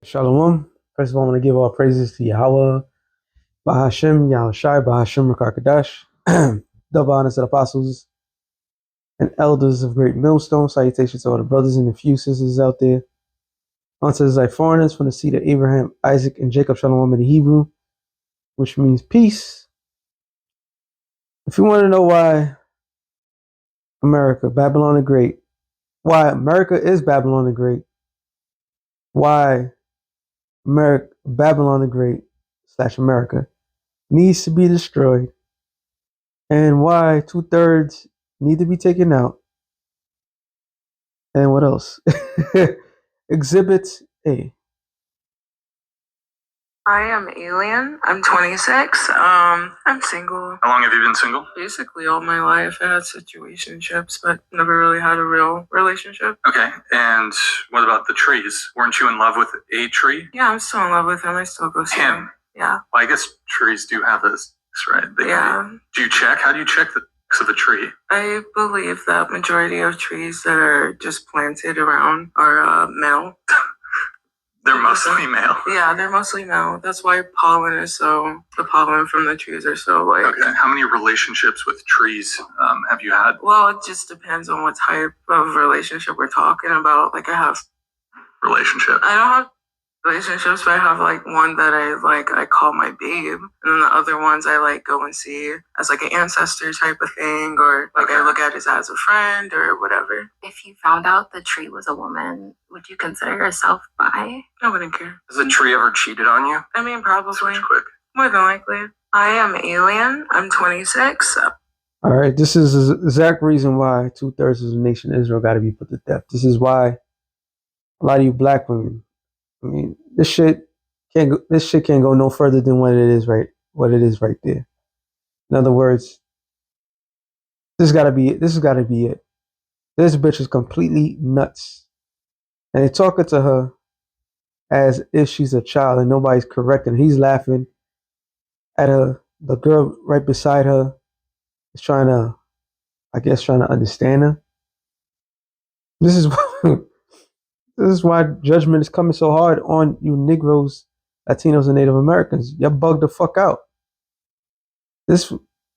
Shalom. First of all, I want to give all praises to Yahweh, Bahashem, Yahushai, Bahashem, Rakakadash. Double honors to the apostles and elders of Great Millstone. Salutations to all the brothers and the few sisters out there. Unto the like foreigners from the seed of Abraham, Isaac, and Jacob, Shalom in the Hebrew, which means peace. If you want to know why Babylon the Great, why America is Babylon the Great, why Babylon the Great / America needs to be destroyed, and why 2/3 need to be taken out. And what else? Exhibit A. I am Alien. I'm 26. I'm single. How long have you been single? Basically all my life. I had situationships, but never really had a real relationship. Okay, and what about the trees? Weren't you in love with a tree? Yeah, I'm still in love with him. I still go see him. Yeah. Well, I guess trees do have this, right? Yeah. Do you check? How do you check the sex of a tree? I believe that majority of trees that are just planted around are male. They're mostly male. Yeah, they're mostly male. That's why the pollen from the trees are so like. Okay, how many relationships with trees have you had? Well, it just depends on what type of relationship we're talking about. Like I have relationship. I don't have relationships, but I have like one that I call my babe, and then the other ones I like go and see as like an ancestor type of thing, or like I look at it as a friend or whatever. If you found out the tree was a woman, would you consider yourself bi? I wouldn't care. Has the tree ever cheated on you? I mean, probably. Switch quick. More than likely. I am Alien. I'm 26. All right, this is the exact reason why 2/3 of the nation of Israel got to be put to death. This is why a lot of you black women, I mean, this shit can't go no further than what it is right there. In other words, this has got to be it. This bitch is completely nuts, and they're talking to her as if she's a child, and nobody's correcting her. He's laughing at her. The girl right beside her is trying to understand her. This is this is why judgment is coming so hard on you Negroes, Latinos, and Native Americans. You're bugged the fuck out. This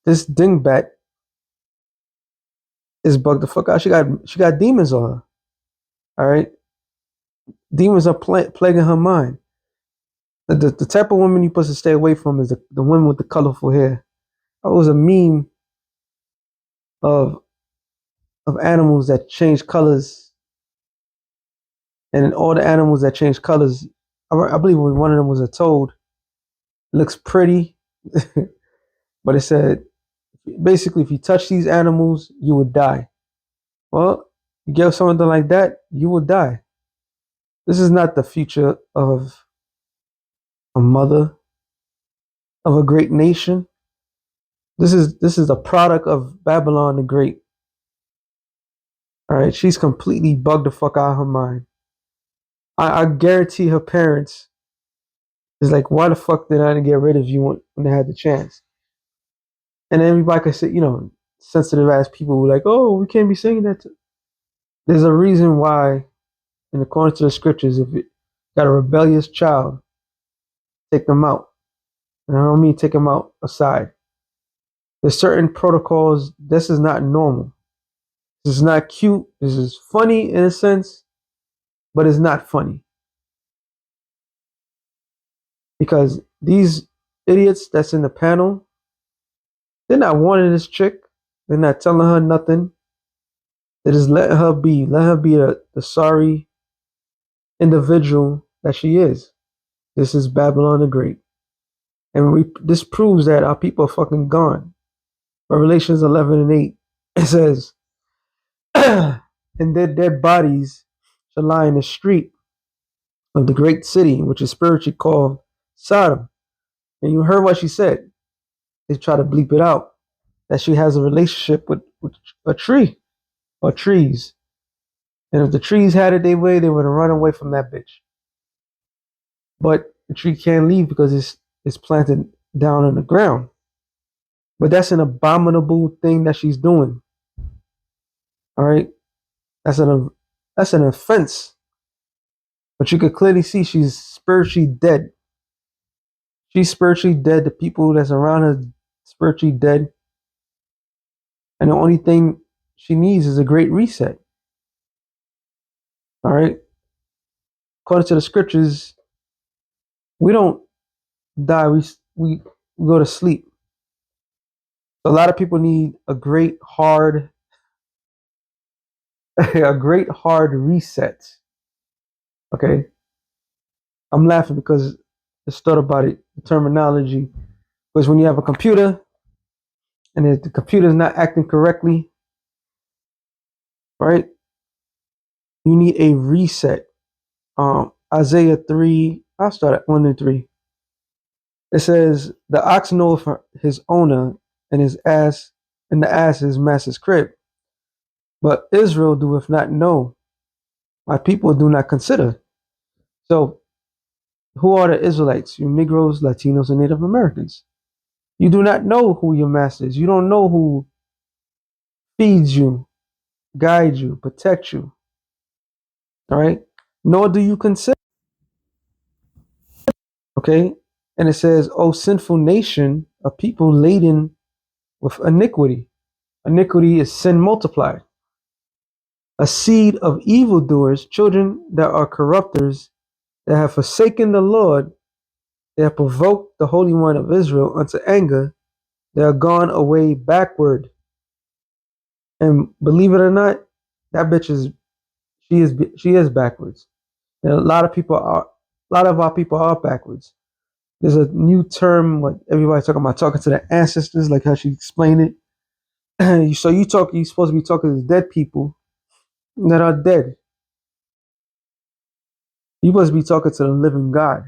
dingbat is bugged the fuck out. She got demons on her. All right, demons are plaguing her mind. The type of woman you're supposed to stay away from is the woman with the colorful hair. That was a meme of animals that change colors, and all the animals that change colors, I believe one of them was a toad. It looks pretty, but it said basically if you touch these animals, you would die. Well, you give something like that, you will die. This is not the future of a mother of a great nation. This is a product of Babylon the Great. All right, she's completely bugged the fuck out of her mind. I guarantee her parents is like, why the fuck did I get rid of you when they had the chance? And everybody could say, sensitive ass people were like, oh, we can't be saying that. There's a reason why, in accordance to the scriptures, if you got a rebellious child, take them out. And I don't mean take them out aside. There's certain protocols. This is not normal. This is not cute. This is funny in a sense, but it's not funny. Because these idiots that's in the panel, they're not wanting this chick. They're not telling her nothing. They just let her be. Let her be the sorry individual that she is. This is Babylon the Great. And this proves that our people are fucking gone. Revelations 11:8, it says, and their dead bodies shall lie in the street of the great city, which is spiritually called Sodom. And you heard what she said. They try to bleep it out, that she has a relationship with a tree or trees. And if the trees had it their way, they would have run away from that bitch. But the tree can't leave because it's planted down in the ground. But that's an abominable thing that she's doing. All right, that's an offense. But you could clearly see she's spiritually dead. She's spiritually dead. The people that's around her spiritually dead. And the only thing she needs is a great reset. All right. According to the scriptures, we don't die. We go to sleep. So a lot of people need a great hard a great hard reset. Okay. I'm laughing because just thought about it, the terminology. Because when you have a computer and if the computer is not acting correctly, right? You need a reset. Isaiah 3, I'll start at 1 and 3. It says, the ox knoweth his owner, and his ass, and the ass his master's crib. But Israel doeth not know. My people do not consider. So, who are the Israelites? You Negroes, Latinos, and Native Americans. You do not know who your master is. You don't know who feeds you, guides you, protects you. All right? Nor do you consider. Okay? And it says, O sinful nation, a people laden with iniquity. Iniquity is sin multiplied. A seed of evildoers, children that are corrupters, that have forsaken the Lord, they have provoked the Holy One of Israel unto anger, they are gone away backward. And believe it or not, that bitch she is backwards. And a lot of our people are backwards. There's a new term what everybody's talking about, talking to the ancestors, like how she explained it. So you're supposed to be talking to dead people that are dead. You must be talking to the living God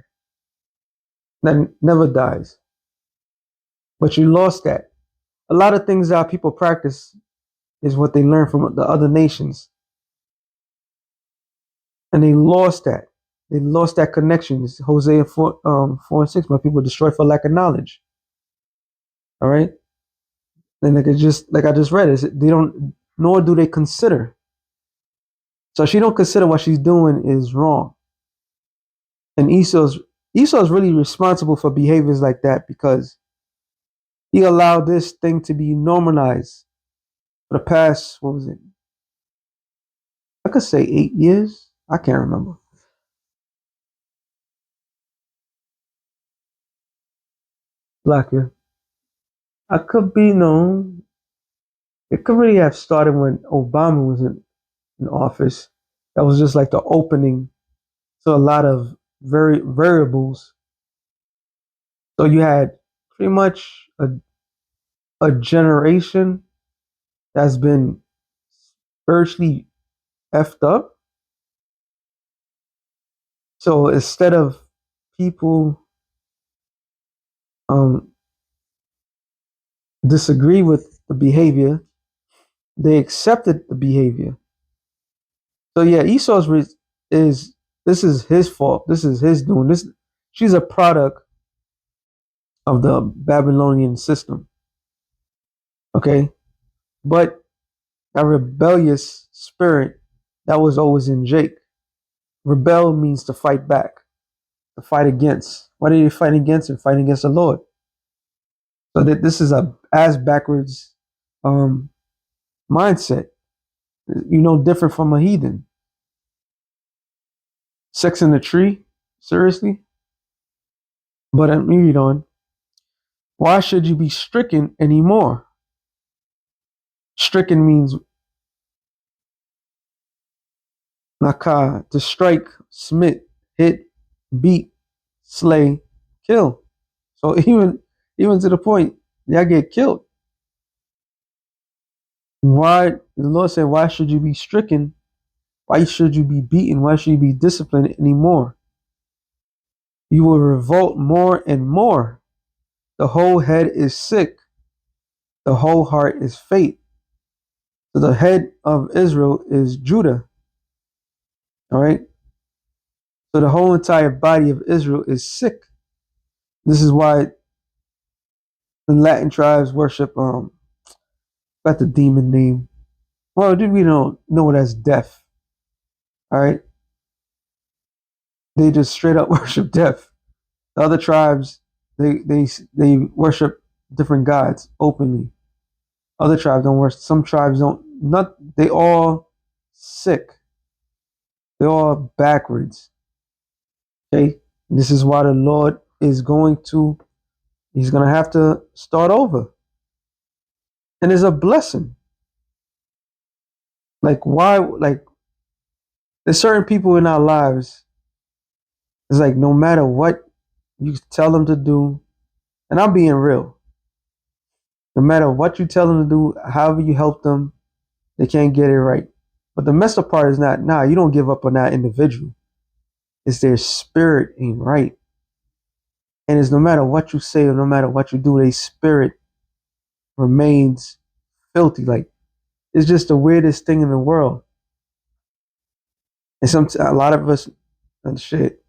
that never dies. But you lost that. A lot of things that people practice is what they learn from the other nations. And they lost that. They lost that connection. It's Hosea 4 and 6, my people destroyed for lack of knowledge. All right? And like I just read it, they don't, nor do they consider. So she don't consider what she's doing is wrong. And Esau's really responsible for behaviors like that because he allowed this thing to be normalized for the past, what was it? I could say 8 years. I can't remember. Blacker. I could be known. It could really have started when Obama was in office. That was just like the opening to a lot of very variables. So you had pretty much a generation that's been spiritually effed up. So instead of people um, disagree with the behavior, they accepted the behavior. So yeah, is this is his fault. This is his doing. This she's a product of the Babylonian system. Okay, but a rebellious spirit that was always in Jake. Rebel means to fight back, to fight against. What are you fighting against? And fighting against the Lord. So that this is a as backwards um, mindset. Different from a heathen. Sex in the tree, seriously. But let me read on. Why should you be stricken anymore? Stricken means nakah, to strike, smite, hit, beat, slay, kill. So even to the point, y'all get killed. Why the Lord said, why should you be stricken? Why should you be beaten? Why should you be disciplined anymore? You will revolt more and more. The whole head is sick. The whole heart is faint. So the head of Israel is Judah. All right. So the whole entire body of Israel is sick. This is why the Latin tribes worship got the demon name. Well, we don't know it as death. All right. they just straight up worship death. The other tribes, they worship different gods openly. Other tribes don't worship. Some tribes don't. Not they all sick. They're all backwards. Okay, this is why the Lord is going to. He's gonna have to start over, and it's a blessing. Like why? Like there's certain people in our lives. It's like no matter what you tell them to do, and I'm being real. No matter what you tell them to do, however you help them, they can't get it right. But the messed up part is not, nah, you don't give up on that individual. It's their spirit ain't right. And it's no matter what you say or no matter what you do, their spirit remains filthy. Like it's just the weirdest thing in the world. And a lot of us, and shit,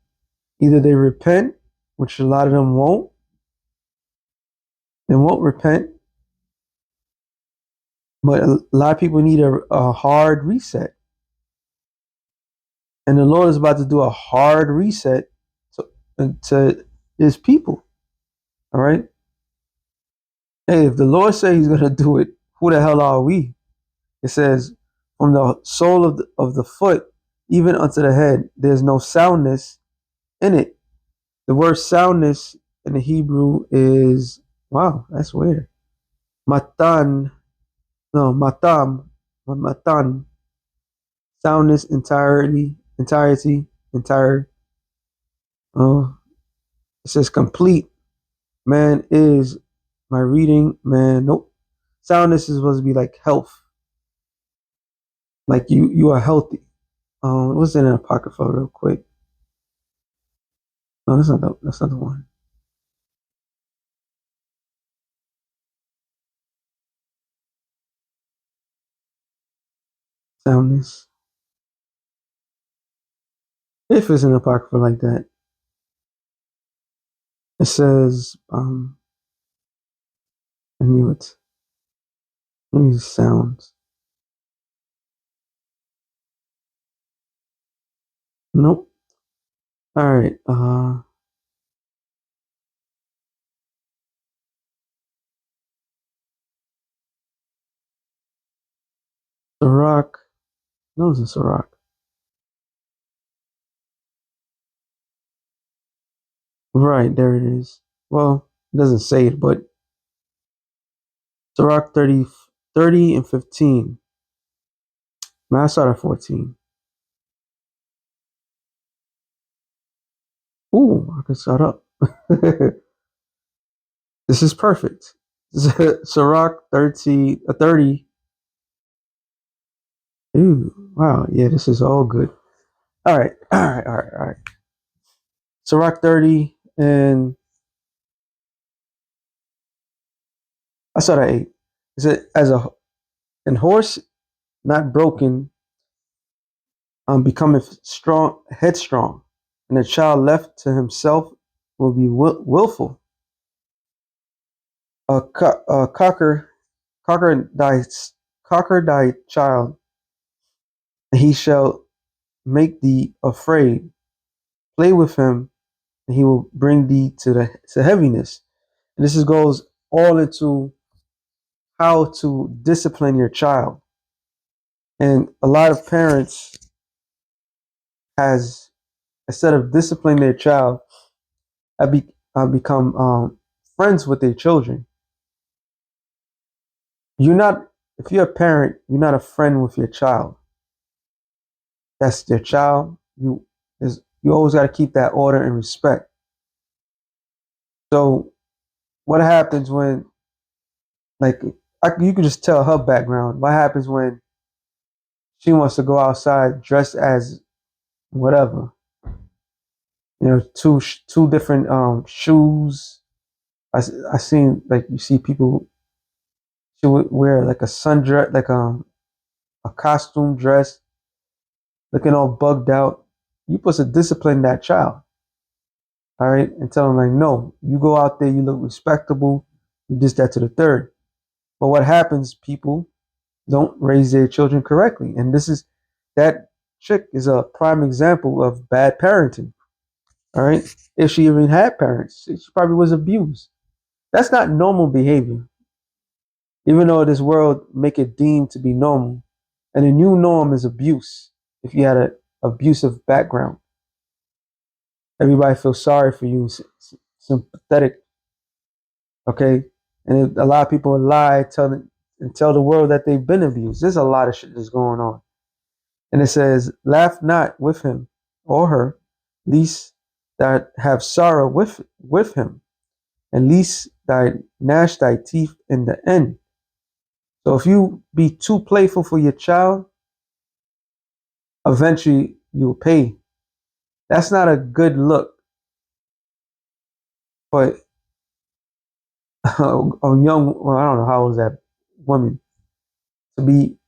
either they repent, which a lot of them won't, they won't repent. But a lot of people need a hard reset. And the Lord is about to do a hard reset to his people. All right. Hey, if the Lord says he's going to do it, who the hell are we? It says, from the sole of the foot, even unto the head, there's no soundness in it. The word soundness in the Hebrew is, wow, that's weird. Matan, no, matam, matan, soundness, entire. Oh, it says complete. Man is my reading, man. Nope. Soundness is supposed to be like health. Like you are healthy. What's in an apocrypha real quick? No, that's not the one. Soundness. If it's an apocrypha like that. It says, I knew it. Maybe sounds. Nope. All right. The rock. No, it's a rock. Right, there it is. Well, it doesn't say it, but Sirach 30 and 15. Man, I started at 14. Ooh, I can start up. This is perfect. Sirach 30. Ooh, wow. Yeah, this is all good. All right. All right. Sirach 30 and I started at 8. Is it as a and horse not broken, becometh strong, headstrong, and a child left to himself will be willful. A cocker thy child, and he shall make thee afraid. Play with him, and he will bring thee to heaviness. And this goes all into how to discipline your child. And a lot of parents has instead of disciplining their child, become friends with their children. You're not if you're a parent, you're not a friend with your child. That's their child. You always got to keep that order and respect. So what happens when like you can just tell her background. What happens when she wants to go outside dressed as whatever? You know, two different shoes. I seen like you see people. She would wear like a sundress, like a costume dress, looking all bugged out. You're supposed to discipline that child, all right, and tell them like, no, you go out there, you look respectable, you this, that to the third. But what happens? People don't raise their children correctly, and that chick is a prime example of bad parenting. All right. If she even had parents, she probably was abused. That's not normal behavior, even though this world make it deemed to be normal. And the new norm is abuse. If you had an abusive background, everybody feels sorry for you, sympathetic. Okay, and a lot of people lie, tell the world that they've been abused. There's a lot of shit that's going on, and it says, "Laugh not with him or her, least that have sorrow with him, and least thy gnash thy teeth in the end." So if you be too playful for your child, eventually you'll pay. That's not a good look for a young. Well, I don't know how old is that woman to be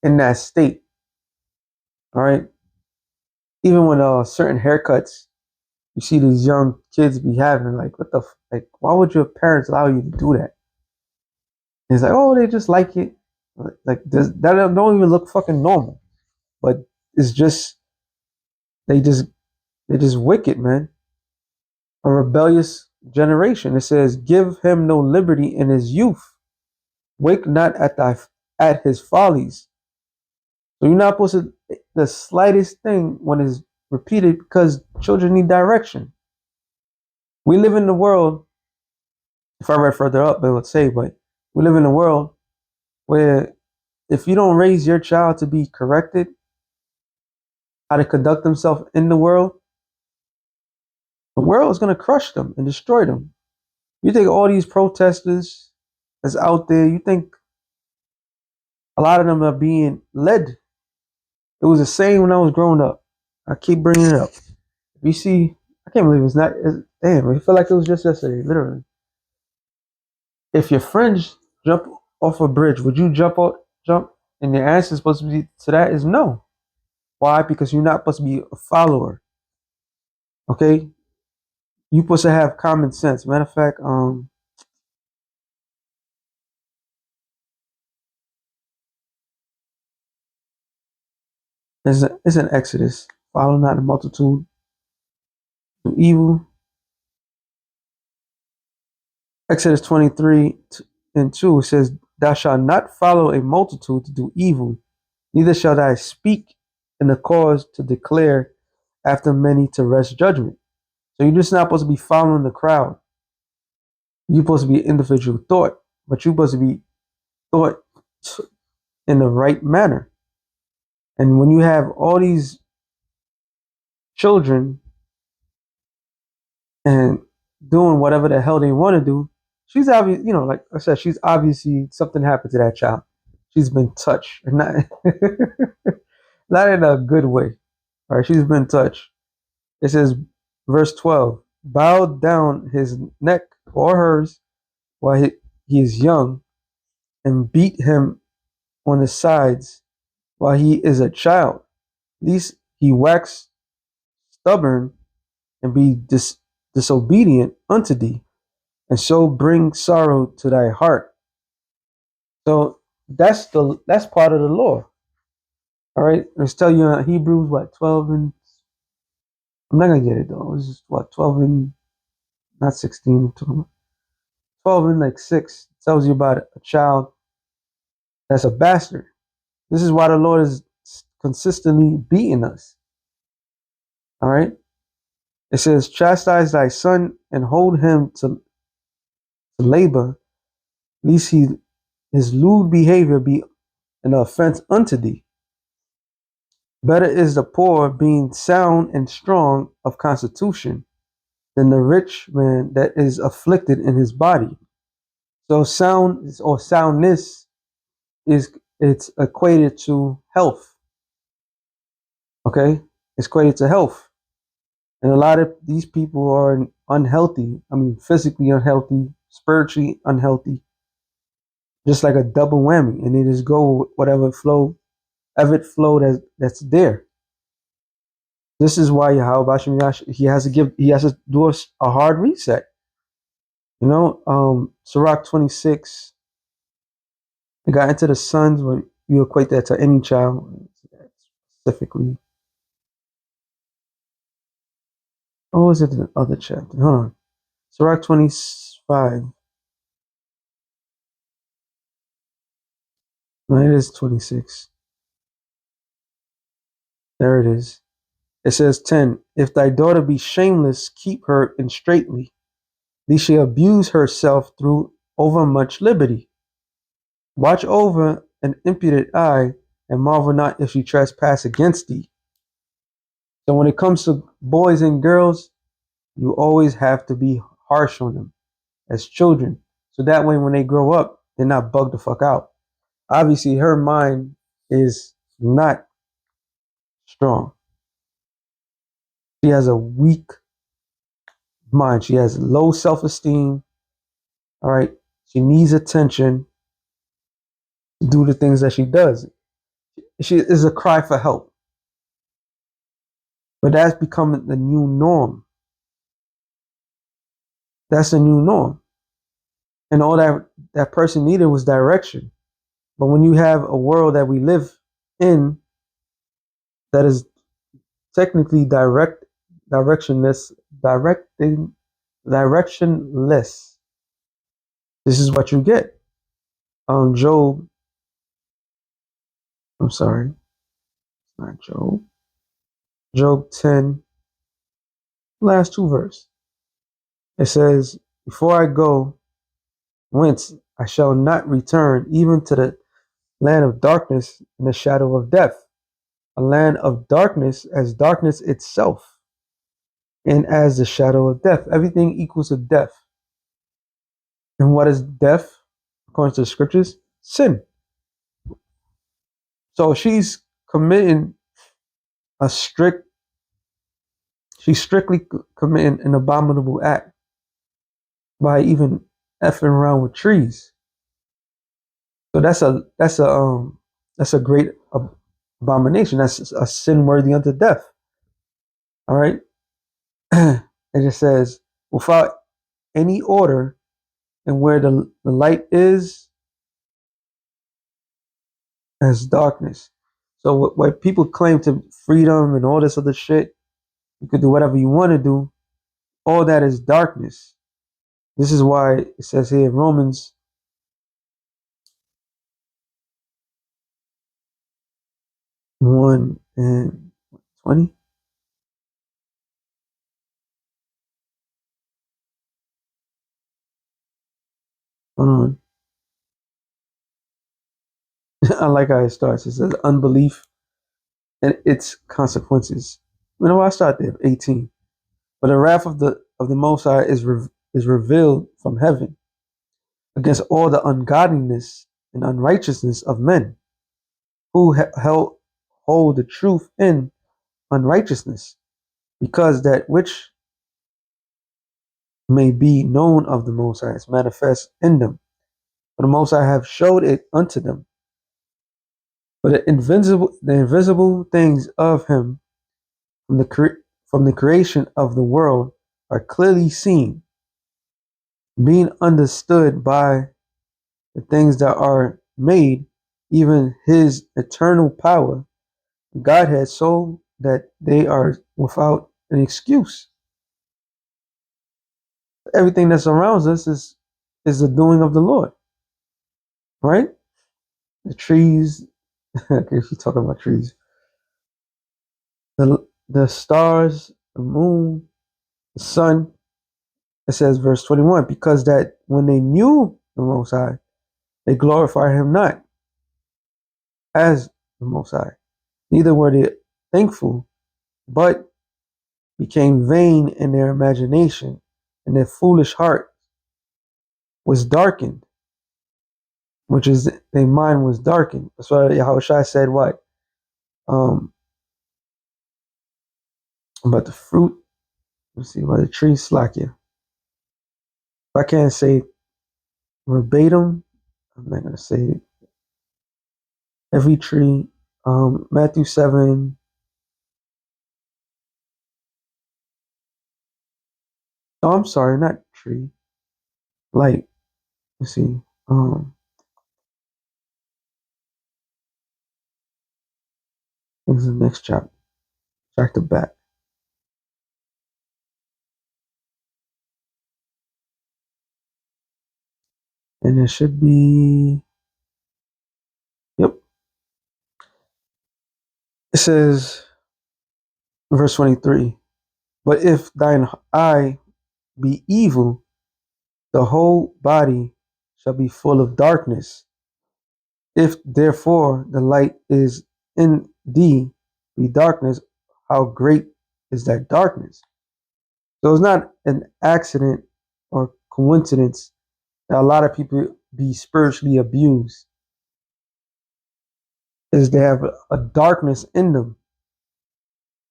in that state. All right. Even when certain haircuts you see these young kids be having, like, what the like, why would your parents allow you to do that? And it's like, oh, they just like it. Like this, that don't even look fucking normal. But it's just they just they just wicked, man. A rebellious generation. It says, give him no liberty in his youth. Wake not at his follies. So you're not supposed to the slightest thing when it's repeated, because children need direction. We live in the world, if I read further up, it would say, but we live in a world where if you don't raise your child to be corrected, how to conduct themselves in the world is going to crush them and destroy them. You think all these protesters that's out there, you think a lot of them are being led. It was the same when I was growing up. I keep bringing it up. If you see, I can't believe damn, I feel like it was just yesterday, literally. If your friends jump off a bridge, would you jump? And the answer is supposed to be to that is no. Why? Because you're not supposed to be a follower. Okay? You're supposed to have common sense. Matter of fact, it's in Exodus. Follow not the multitude of evil. Exodus 23 and 2 says, thou shalt not follow a multitude to do evil, neither shalt thou speak in the cause to declare after many to wrest judgment. So you're just not supposed to be following the crowd. You're supposed to be individual thought, but you're supposed to be thought in the right manner. And when you have all these children and doing whatever the hell they want to do, she's obviously, like I said, she's obviously something happened to that child. She's been touched, and not not in a good way. All right, she's been touched. It says, verse 12, bow down his neck or hers while he is young, and beat him on the sides while he is a child, lest he wax stubborn and be disobedient unto thee, and so bring sorrow to thy heart. So that's part of the law. All right, let's tell you Hebrews what 12 and I'm not gonna get it though. It's just what 12 and not 16. 12 and like 6 tells you about a child that's a bastard. This is why the Lord is consistently beating us. All right. It says, chastise thy son and hold him to labor, lest his lewd behavior be an offense unto thee. Better is the poor being sound and strong of constitution than the rich man that is afflicted in his body. So sound or soundness it's equated to health. Okay? It's equated to health. And a lot of these people are unhealthy. I mean, physically unhealthy, spiritually unhealthy, just like a double whammy. And they just go with whatever flow that's there. This is why Yahweh he has to do a hard reset. Sirach 26, it got into the sons, when you equate that to any child, specifically Oh, was it the other chapter? Hold on. Sirach 25. No, it is 26. There it is. It says 10. If thy daughter be shameless, keep her in straitly, lest she abuse herself through overmuch liberty. Watch over an impudent eye, and marvel not if she trespass against thee. So when it comes to boys and girls, you always have to be harsh on them as children. So that way when they grow up, they're not bugged the fuck out. Obviously, her mind is not strong. She has a weak mind. She has low self-esteem. All right. She needs attention to do the things that she does. She is a cry for help. But that's becoming the new norm. That's the new norm. And all that person needed was direction. But when you have a world that we live in that is technically directionless, directionless, this is what you get. Job, I'm sorry, not Job. Job 10, last two verse. It says, before I go, whence I shall not return, even to the land of darkness and the shadow of death, a land of darkness as darkness itself, and as the shadow of death. Everything equals a death. And what is death, according to the scriptures? Sin. So she's committing a strict, she's strictly committing an abominable act by even effing around with trees. So that's a great abomination. That's a sin worthy unto death. All right. It just says without any order, and where the light is as darkness. So what people claim to freedom and all this other shit, you could do whatever you want to do. All that is darkness. This is why it says here in Romans 1 and 20. Hold on. I like how it starts. It says unbelief and its consequences. You know, I start there, 18. But the wrath of the Most High is revealed from heaven against all the ungodliness and unrighteousness of men who hold the truth in unrighteousness, because that which may be known of the Most High is manifest in them. For the Most High have showed it unto them. But the invisible things of Him from the creation of the world are clearly seen, being understood by the things that are made, even His eternal power, Godhead, so that they are without an excuse. Everything that surrounds us is the doing of the Lord, right? The trees. Okay, she's talking about trees. The stars, the moon, the sun. It says, verse 21, because that when they knew the Most High, they glorified Him not as the Most High. Neither were they thankful, but became vain in their imagination, and their foolish heart was darkened, which is their mind was darkened. That's why Yahushua said what? Um, about the fruit. Let's see, about the tree slack you. If I can't say verbatim, I'm not gonna say it. Every tree. Matthew 7. Oh, I'm sorry, not tree. Light. Let's see. This is the next chapter. Chapter back. And it should be, yep. It says, verse 23, but if thine eye be evil, the whole body shall be full of darkness. If therefore the light is in thee be darkness, how great is that darkness? So it's not an accident or coincidence that a lot of people be spiritually abused, is they have a darkness in them,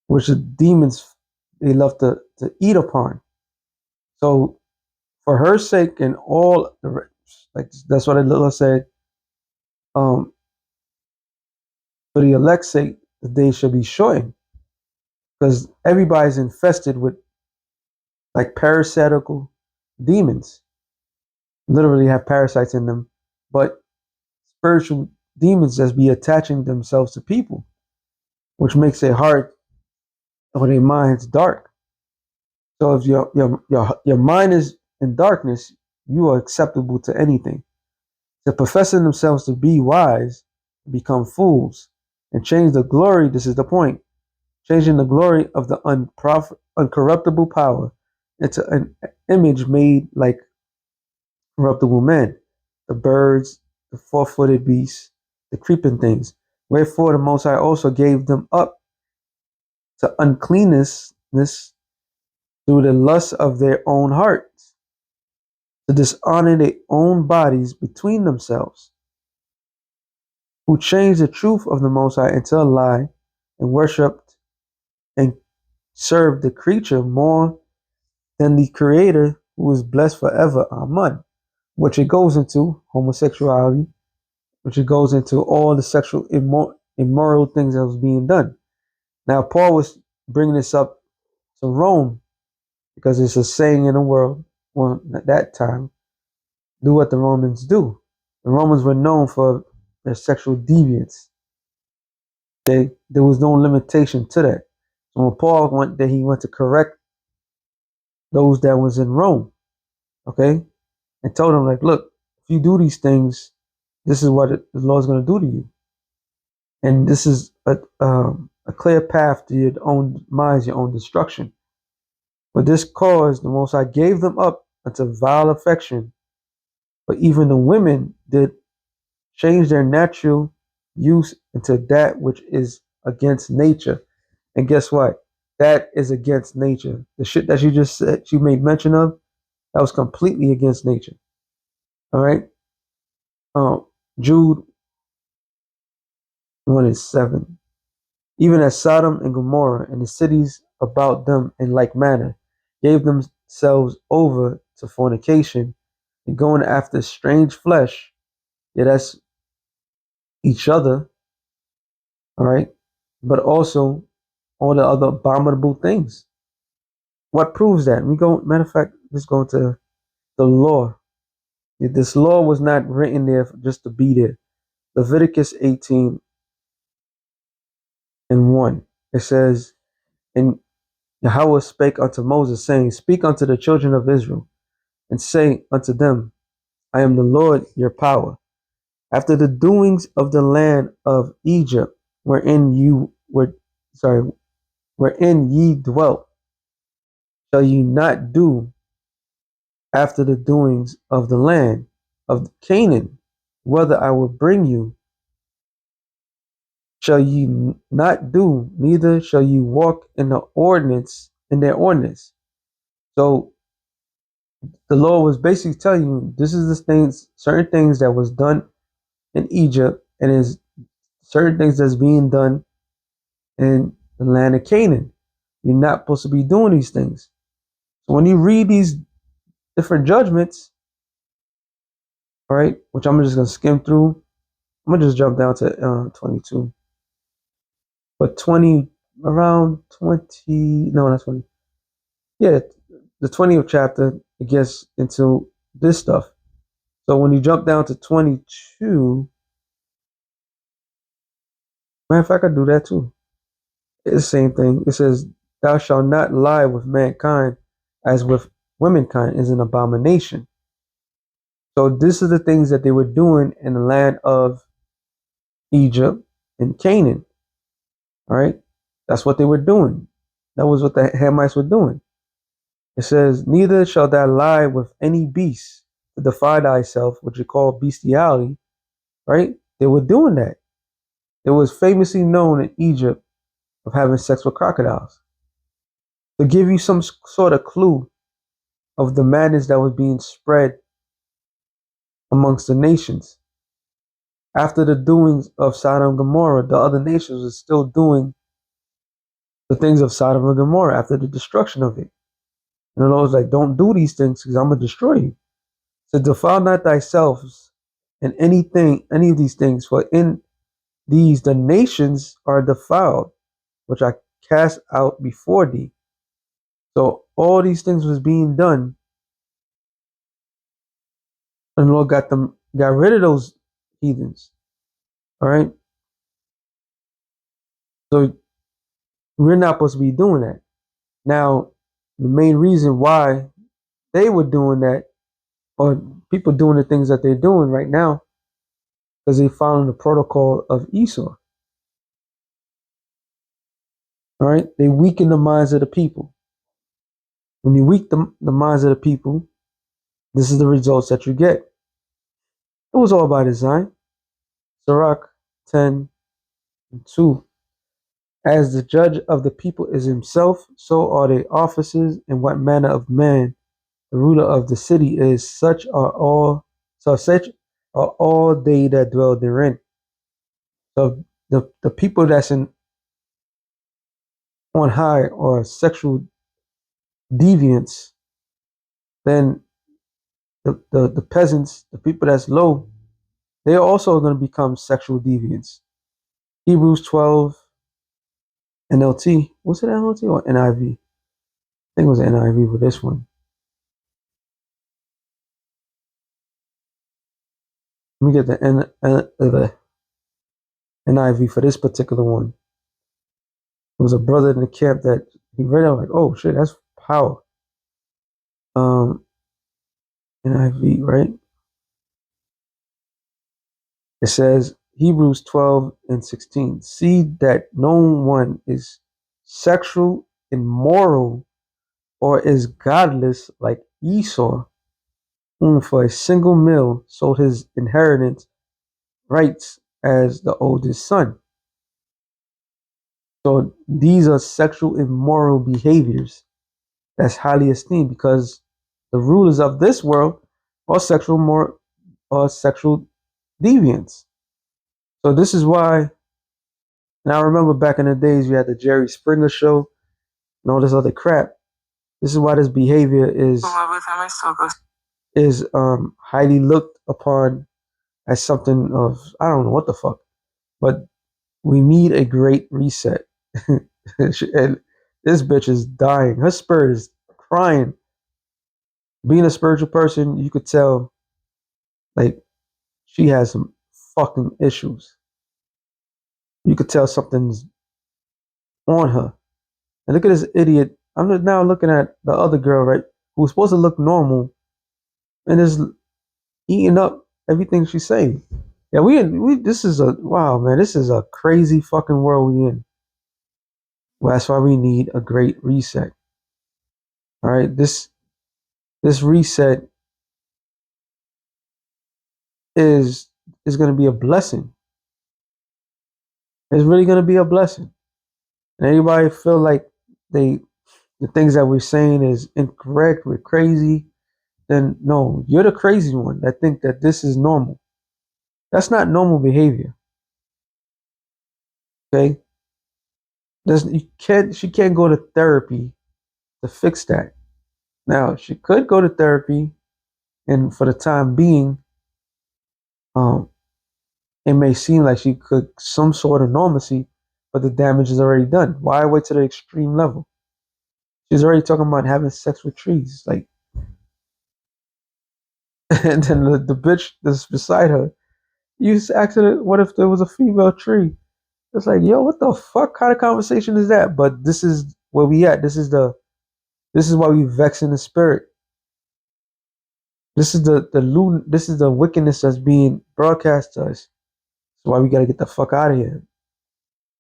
which the demons they love to eat upon. So for her sake and all the like that's what Allah said, um, for the elect's sake, the day should be shortened. Because everybody's infested with like parasitical demons, literally have parasites in them, but spiritual demons just be attaching themselves to people, which makes their heart or their minds dark. So if your mind is in darkness, you are acceptable to anything. To professing themselves to be wise, become fools, and change the glory. This is the point. Changing the glory of the uncorruptible power into an image made like corruptible men, the birds, the four-footed beasts, the creeping things. Wherefore the Most High also gave them up to uncleanness through the lust of their own hearts, to dishonor their own bodies between themselves, who changed the truth of the Most High into a lie, and worshipped and served the creature more than the Creator, who is blessed forever. Amen. Which it goes into homosexuality, which it goes into all the sexual immoral things that was being done. Now, Paul was bringing this up to Rome because it's a saying in the world, well, at that time, do what the Romans do. The Romans were known for their sexual deviance. There was no limitation to that. So when Paul went there, he went to correct those that was in Rome, okay, and told them like, look, if you do these things, this is what the Lord's going to do to you, and this is a clear path to your own minds, your own destruction. But this cause the Most High gave them up unto vile affection. But even the women did change their natural use into that which is against nature. And guess what? That is against nature. The shit that you just said, you made mention of, that was completely against nature. All right. Jude 1:7. Even as Sodom and Gomorrah and the cities about them in like manner gave themselves over to fornication and going after strange flesh, yeah, that's each other, all right, but also all the other abominable things. What proves that? We go, matter of fact, let's go to the law. This law was not written there just to be there. Leviticus 18:1. It says, and Yahweh spake unto Moses, saying, speak unto the children of Israel, and say unto them, I am the Lord your power. After the doings of the land of Egypt, wherein ye dwelt, shall ye not do after the doings of the land of Canaan, whether I will bring you, shall ye not do, neither shall ye walk in their ordinance. So the Lord was basically telling you this is the things, certain things that was done in Egypt, and is certain things that's being done in the land of Canaan. You're not supposed to be doing these things. So when you read these different judgments, all right, which I'm just gonna skim through, I'm gonna just jump down to 22. But 20, around 20, no, not 20. Yeah, the 20th chapter, it gets into this stuff. So when you jump down to 22, matter of fact, I do that too. It's the same thing. It says, thou shalt not lie with mankind as with womankind is an abomination. So this is the things that they were doing in the land of Egypt and Canaan. All right. That's what they were doing. That was what the Hamites were doing. It says, neither shall thou lie with any beast to defy thyself, which you call bestiality. Right? They were doing that. It was famously known in Egypt of having sex with crocodiles. To give you some sort of clue of the madness that was being spread amongst the nations. After the doings of Sodom and Gomorrah, the other nations were still doing the things of Sodom and Gomorrah after the destruction of it. And the Lord was like, don't do these things because I'm going to destroy you. So defile not thyself in any of these things, for in these the nations are defiled, which I cast out before thee. So all these things was being done, and the Lord got rid of those heathens. All right. So we're not supposed to be doing that. Now, the main reason why they were doing that, or people doing the things that they're doing right now, because they following the protocol of Esau. All right. They weaken the minds of the people. When you weaken the minds of the people, this is the results that you get. It was all by design. Sirach 10:2. As the judge of the people is himself, so are their officers, and what manner of man the ruler of the city is, such are all they that dwell therein. So the people that's on high are sexual deviants, then the peasants, the people that's low, they're also going to become sexual deviants. Hebrews 12 NLT. Was it NLT or NIV? I think it was NIV for this one. Let me get the NIV for this particular one. There was a brother in the camp that he read out like, oh shit, that's power. NIV, right? It says Hebrews 12:16. See that no one is sexual, immoral, or is godless like Esau, whom for a single meal sold his inheritance rights as the oldest son. So these are sexual immoral behaviors that's highly esteemed because the rulers of this world are sexual deviants. So this is why, and I remember back in the days we had the Jerry Springer show and all this other crap. This is why this behavior is highly looked upon as something of, I don't know what the fuck, but we need a great reset. And this bitch is dying. Her spirit is crying. Being a spiritual person, you could tell, like, she has some fucking issues. You could tell something's on her. And look at this idiot. I'm now looking at the other girl, right, who was supposed to look normal and is eating up everything she's saying. Yeah, we this is a wow, man. This is a crazy fucking world we in. Well, that's why we need a great reset. All right, this reset is going to be a blessing. It's really going to be a blessing. And anybody feel like the things that we're saying is incorrect, we're crazy, then no, you're the crazy one that think that this is normal. That's not normal behavior. Okay? She can't go to therapy to fix that. Now, she could go to therapy and for the time being, it may seem like she could some sort of normalcy, but the damage is already done. Why wait to the extreme level? She's already talking about having sex with trees. Like, and then the bitch that's beside her, you asked her, what if there was a female tree? It's like, yo, what the fuck kind of conversation is that? But this is where we at. This is why we vex in the spirit. This is this is the wickedness that's being broadcast to us. That's why we gotta get the fuck out of here.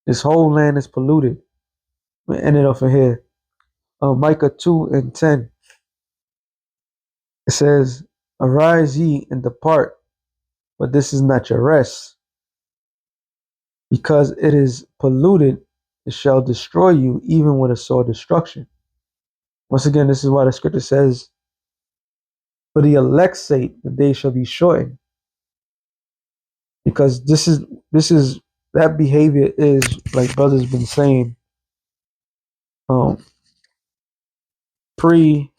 This whole land is polluted. We end it off of here. Micah 2:10. It says, "Arise ye and depart, but this is not your rest, because it is polluted. It shall destroy you, even with a sore destruction." Once again, this is why the scripture says, "For the elect's sake, the day shall be shortened," because this is that behavior is, like brother's been saying, um, pre-flood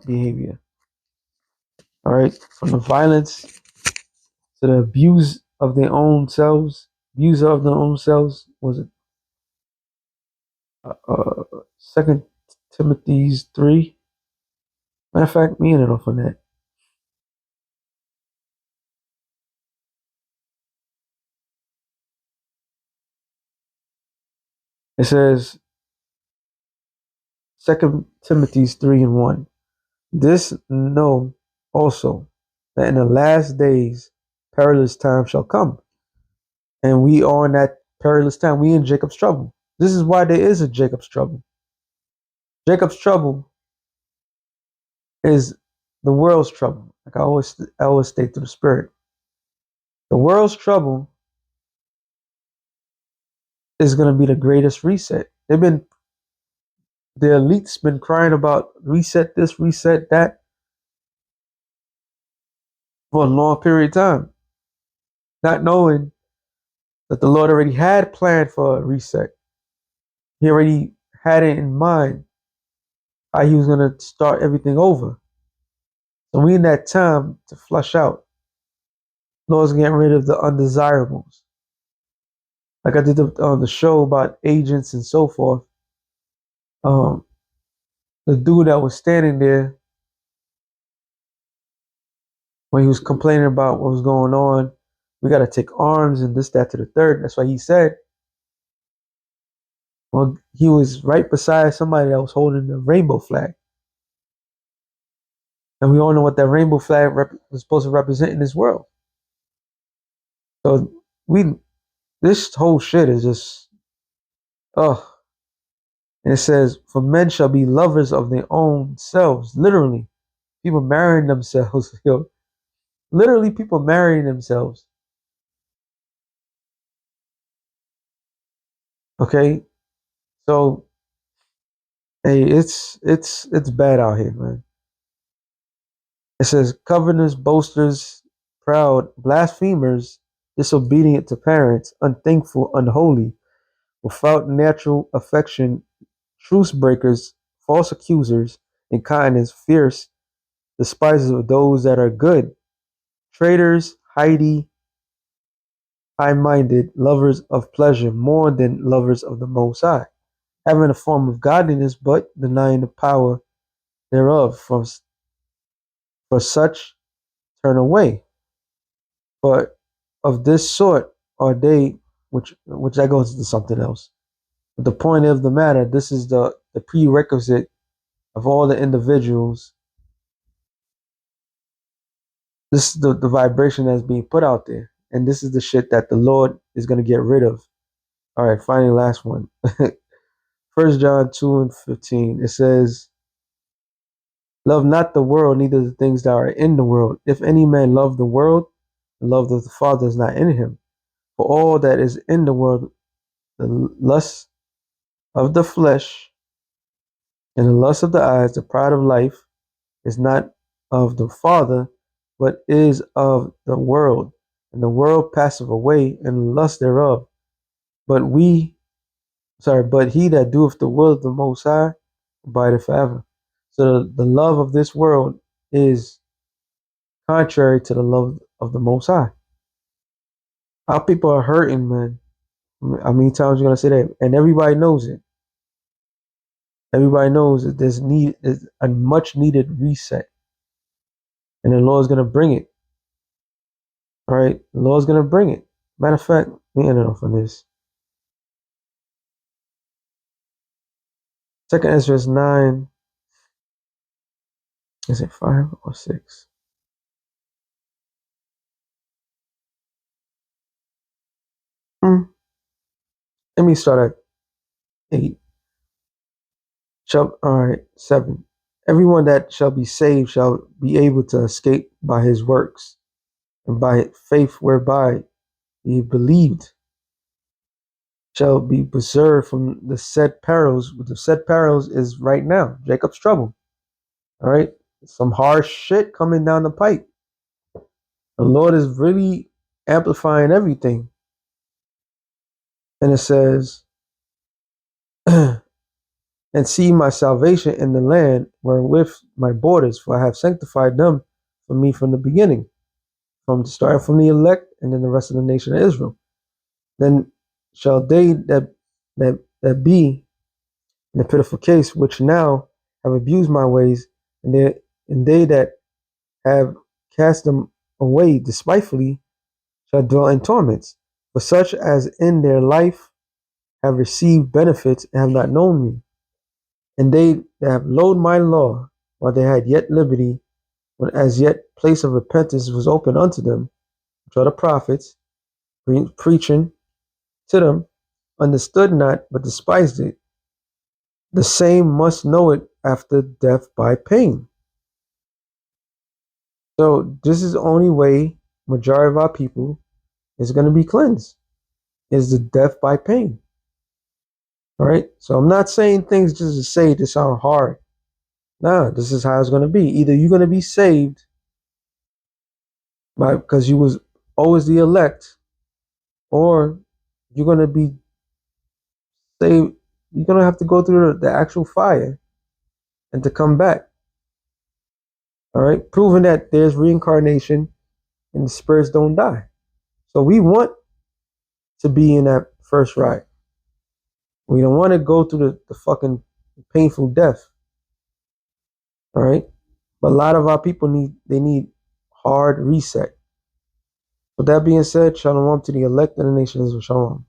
behavior. All right, from the violence to the abuse of their own selves, was it Second Timothy's 3? Matter of fact, me and it off on that. It says Second Timothy's 3:1. This know also, that in the last days perilous times shall come. And we are in that perilous time. We in Jacob's trouble. This is why there is a Jacob's trouble. Jacob's trouble is the world's trouble. Like I always state to the spirit. The world's trouble is gonna be the greatest reset. The elite's been crying about reset this, reset that for a long period of time, not knowing that the Lord already had planned for a reset. He already had it in mind how he was gonna start everything over. So we in that time to flush out. Lord's getting rid of the undesirables. Like I did on the show about agents and so forth. Um, the dude that was standing there when he was complaining about what was going on, we got to take arms and this, that, to the third. That's why he said, well, he was right beside somebody that was holding the rainbow flag. And we all know what that rainbow flag was supposed to represent in this world. So this whole shit is just, oh. And it says, for men shall be lovers of their own selves. Literally, people marrying themselves. Yo, literally, people marrying themselves. Okay, so hey, it's bad out here, man. It says covetous, boasters, proud, blasphemers, disobedient to parents, unthankful, unholy, without natural affection, truce breakers, false accusers, incontinence, fierce, despisers of those that are good, traitors, high-minded, lovers of pleasure more than lovers of the Most High, having a form of godliness, but denying the power thereof. For such turn away. But of this sort are they, which that goes into something else. But the point of the matter, this is the prerequisite of all the individuals. This is the vibration that's being put out there. And this is the shit that the Lord is going to get rid of. All right, finally, last one. 1 John 2:15. It says, love not the world, neither the things that are in the world. If any man love the world, the love of the Father is not in him. For all that is in the world, the lust of the flesh and the lust of the eyes, the pride of life, is not of the Father, but is of the world. And the world passeth away, and the lust thereof. But he that doeth the will of the Most High abideth forever. So the love of this world is contrary to the love of the Most High. Our people are hurting, man. How many times you gonna say that? And everybody knows it. Everybody knows that there's a much needed reset, and the Lord's gonna bring it. All right, the Lord's gonna bring it. Matter of fact, let me end it off on this. Second Ezra 9. Is it 5 or 6? Let me start at 8. All right, 7. Everyone that shall be saved shall be able to escape by his works, and by faith whereby he believed shall be preserved from the said perils. What the said perils is right now, Jacob's trouble. All right, some harsh shit coming down the pipe. The Lord is really amplifying everything. And it says, and see my salvation in the land wherewith my borders, for I have sanctified them for me from the beginning, starting from the elect and then the rest of the nation of Israel. Then shall they that be in the pitiful case which now have abused my ways, and they that have cast them away despitefully shall dwell in torments, for such as in their life have received benefits and have not known me. And they that have loathed my law, while they had yet liberty, when as yet place of repentance was open unto them, which are the prophets, preaching to them, understood not, but despised it, the same must know it after death by pain. So this is the only way majority of our people is going to be cleansed, is the death by pain. All right. So I'm not saying things just to say to sound hard. Nah, this is how it's going to be. Either you're going to be saved because you was always the elect, or you're going to be saved. You're going to have to go through the actual fire and to come back. All right. Proving that there's reincarnation and the spirits don't die. So we want to be in that first ride. We don't want to go through the fucking painful death. All right. But a lot of our people need hard reset. With that being said, shalom to the elect and the nations of shalom.